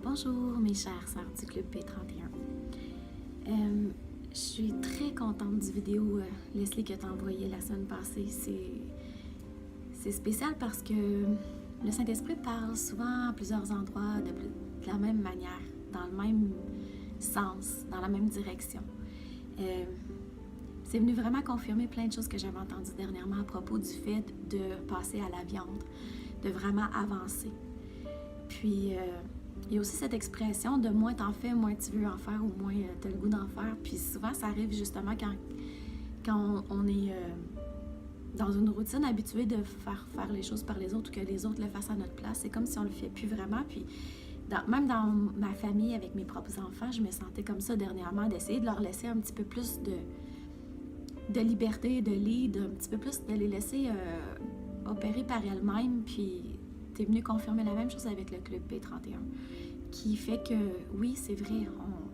Bonjour mes chères sœurs du Club P31. Je suis très contente du vidéo, Leslie, que tu as envoyé la semaine passée. C'est spécial parce que le Saint-Esprit parle souvent à plusieurs endroits de la même manière, dans le même sens, dans la même direction. C'est venu vraiment confirmer plein de choses que j'avais entendues dernièrement à propos du fait de passer à la viande, de vraiment avancer. Puis, il y a aussi cette expression de moins t'en fais, moins tu veux en faire ou moins tu as le goût d'en faire. Puis souvent, ça arrive justement quand on est dans une routine habituée de faire les choses par les autres ou que les autres le fassent à notre place. C'est comme si on le fait plus vraiment. Puis même dans ma famille, avec mes propres enfants, je me sentais comme ça dernièrement, d'essayer de leur laisser un petit peu plus de liberté, de lead, un petit peu plus de les laisser opérer par elles-mêmes. Puis t'es venu confirmer la même chose avec le Club P31, qui fait que, oui, c'est vrai,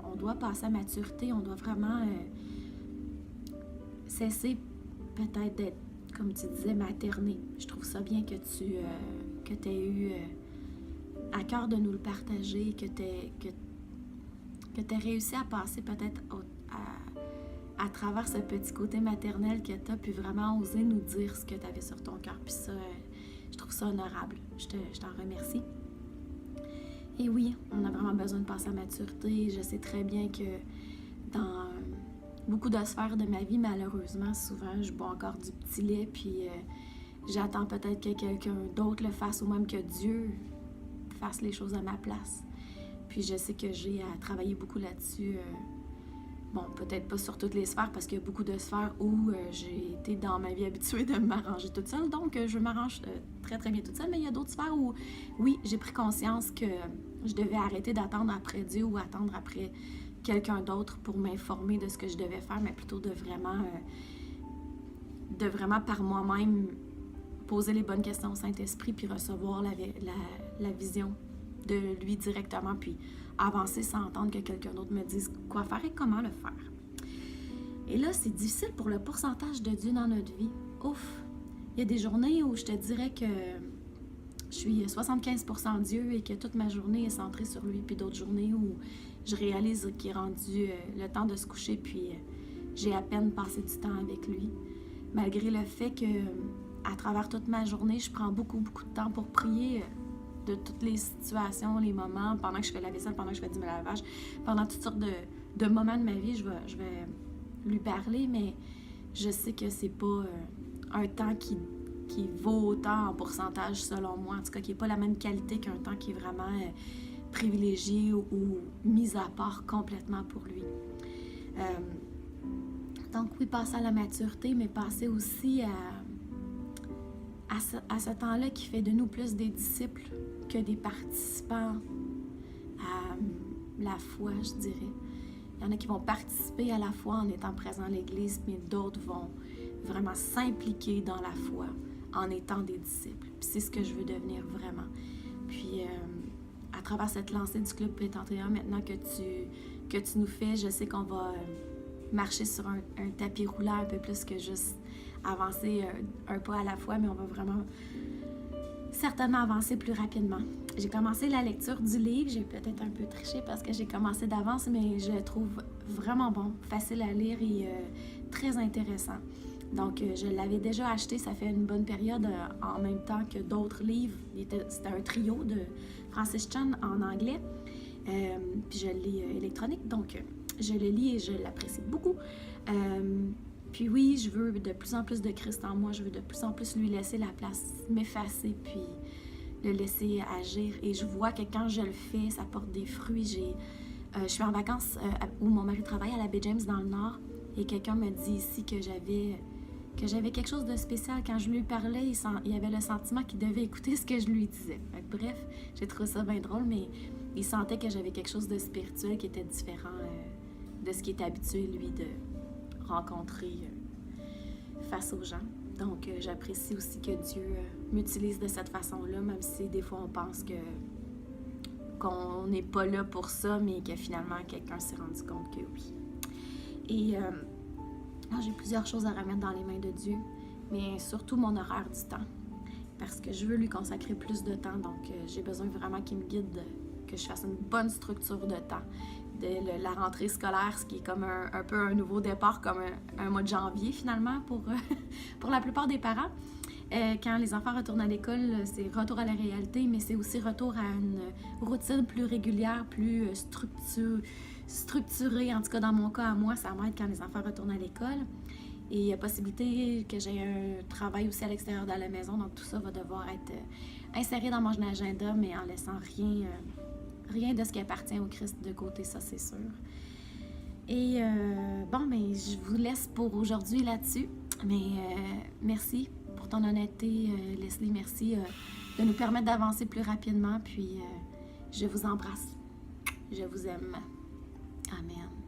on doit passer à maturité, on doit vraiment cesser peut-être d'être, comme tu disais, materné. Je trouve ça bien que tu aies eu à cœur de nous le partager, que tu aies réussi à passer peut-être à travers ce petit côté maternel que tu as, puis vraiment oser nous dire ce que tu avais sur ton cœur. Puis ça, je trouve ça honorable. Je t'en remercie. Et oui, on a vraiment besoin de passer à maturité. Je sais très bien que dans beaucoup de sphères de ma vie, malheureusement, souvent, je bois encore du petit lait, puis j'attends peut-être que quelqu'un d'autre le fasse, ou même que Dieu fasse les choses à ma place. Puis je sais que j'ai à travailler beaucoup là-dessus. Bon, peut-être pas sur toutes les sphères, parce qu'il y a beaucoup de sphères où j'ai été dans ma vie habituée de m'arranger toute seule, donc je m'arrange très très bien toute seule, mais il y a d'autres sphères où, oui, j'ai pris conscience que je devais arrêter d'attendre après Dieu ou attendre après quelqu'un d'autre pour m'informer de ce que je devais faire, mais plutôt de vraiment par moi-même poser les bonnes questions au Saint-Esprit, puis recevoir la vision de lui directement, puis avancer sans attendre que quelqu'un d'autre me dise quoi faire et comment le faire. Et là, c'est difficile pour le pourcentage de Dieu dans notre vie. Ouf! Il y a des journées où je te dirais que je suis 75% Dieu et que toute ma journée est centrée sur lui, puis d'autres journées où je réalise qu'il est rendu le temps de se coucher, puis j'ai à peine passé du temps avec lui. Malgré le fait que à travers toute ma journée, je prends beaucoup de temps pour prier de toutes les situations, les moments, pendant que je fais la vaisselle, pendant que je fais du lavage, pendant toutes sortes de moments de ma vie, je vais lui parler, mais je sais que c'est pas un temps qui vaut autant en pourcentage selon moi, en tout cas qui n'est pas la même qualité qu'un temps qui est vraiment privilégié ou mis à part complètement pour lui. Donc oui, passer à la maturité, mais passer aussi à ce temps-là qui fait de nous plus des disciples que des participants à la foi, je dirais. Il y en a qui vont participer à la foi en étant présents à l'Église, mais d'autres vont vraiment s'impliquer dans la foi en étant des disciples. Puis c'est ce que je veux devenir vraiment. Puis à travers cette lancée du Club P31, maintenant que tu nous fais, je sais qu'on va marcher sur un tapis roulant un peu plus que juste avancer un pas à la fois, mais on va vraiment certainement avancer plus rapidement. J'ai commencé la lecture du livre, j'ai peut-être un peu triché parce que j'ai commencé d'avance, mais je le trouve vraiment bon, facile à lire et très intéressant. Donc, je l'avais déjà acheté, ça fait une bonne période, en même temps que d'autres livres. C'était un trio de Francis Chan en anglais, puis je le lis électronique, donc je le lis et je l'apprécie beaucoup. Puis oui, je veux de plus en plus de Christ en moi, je veux de plus en plus lui laisser la place, m'effacer, puis le laisser agir. Et je vois que quand je le fais, ça porte des fruits. Je suis en vacances où mon mari travaille à la Baie James dans le Nord, et quelqu'un me dit ici que j'avais quelque chose de spécial. Quand je lui parlais, il y avait le sentiment qu'il devait écouter ce que je lui disais. Bref, j'ai trouvé ça bien drôle, mais il sentait que j'avais quelque chose de spirituel qui était différent de ce qui était habitué, lui, de rencontrer face aux gens. Donc, j'apprécie aussi que Dieu m'utilise de cette façon-là, même si des fois on pense qu'on n'est pas là pour ça, mais que finalement quelqu'un s'est rendu compte que oui. Et j'ai plusieurs choses à remettre dans les mains de Dieu, mais surtout mon horaire du temps, parce que je veux lui consacrer plus de temps, donc j'ai besoin vraiment qu'il me guide que je fasse une bonne structure de temps. La rentrée scolaire, ce qui est comme un peu un nouveau départ, comme un mois de janvier finalement pour, pour la plupart des parents. Quand les enfants retournent à l'école, c'est retour à la réalité, mais c'est aussi retour à une routine plus régulière, plus structurée. En tout cas, dans mon cas, à moi, ça m'aide quand les enfants retournent à l'école. Et il y a possibilité que j'ai un travail aussi à l'extérieur de la maison, donc tout ça va devoir être inséré dans mon agenda, mais en laissant rien de ce qui appartient au Christ de côté, ça c'est sûr. Et bon, mais je vous laisse pour aujourd'hui là-dessus. Mais merci pour ton honnêteté, Leslie. Merci de nous permettre d'avancer plus rapidement. Puis je vous embrasse. Je vous aime. Amen.